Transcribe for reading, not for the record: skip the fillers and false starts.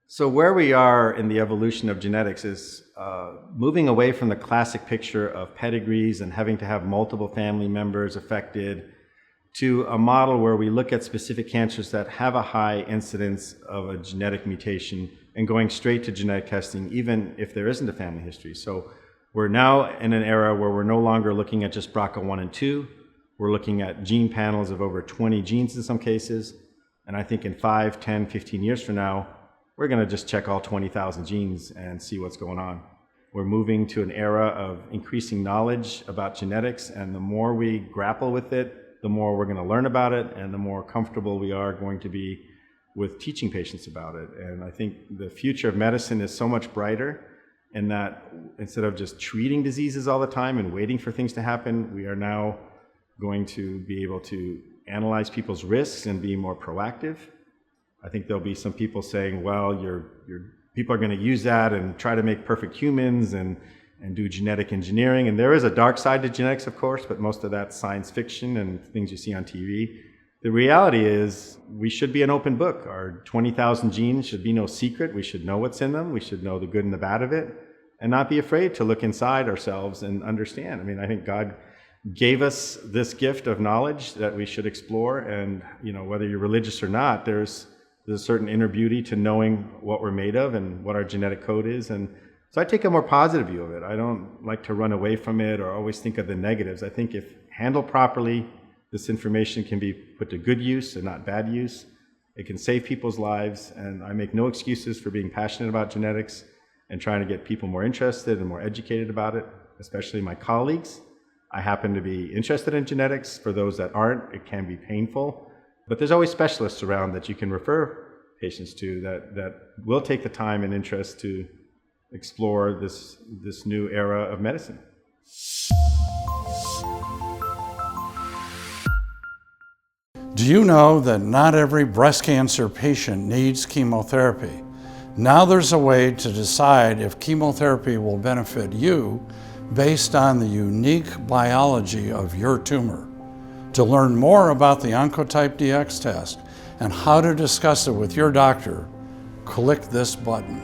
So where we are in the evolution of genetics is moving away from the classic picture of pedigrees and having to have multiple family members affected to a model where we look at specific cancers that have a high incidence of a genetic mutation and going straight to genetic testing even if there isn't a family history. So we're now in an era where we're no longer looking at just BRCA1 and 2. We're looking at gene panels of over 20 genes in some cases. And I think in 5, 10, 15 years from now, we're going to just check all 20,000 genes and see what's going on. We're moving to an era of increasing knowledge about genetics, and the more we grapple with it, the more we're going to learn about it, and the more comfortable we are going to be with teaching patients about it. And I think the future of medicine is so much brighter in that instead of just treating diseases all the time and waiting for things to happen, we are now going to be able to analyze people's risks and be more proactive. I think there'll be some people saying, well, people are going to use that and try to make perfect humans and do genetic engineering. And there is a dark side to genetics, of course, but most of that's science fiction and things you see on TV. The reality is we should be an open book. Our 20,000 genes should be no secret. We should know what's in them. We should know the good and the bad of it and not be afraid to look inside ourselves and understand. I mean, I think God gave us this gift of knowledge that we should explore. And, whether you're religious or not, there's a certain inner beauty to knowing what we're made of and what our genetic code is. And so I take a more positive view of it. I don't like to run away from it or always think of the negatives. I think if handled properly, this information can be put to good use and not bad use. It can save people's lives, and I make no excuses for being passionate about genetics and trying to get people more interested and more educated about it, especially my colleagues. I happen to be interested in genetics. For those that aren't, it can be painful. But there's always specialists around that you can refer patients to that will take the time and interest to explore this new era of medicine. Do you know that not every breast cancer patient needs chemotherapy? Now there's a way to decide if chemotherapy will benefit you based on the unique biology of your tumor. To learn more about the Oncotype DX test and how to discuss it with your doctor, click this button.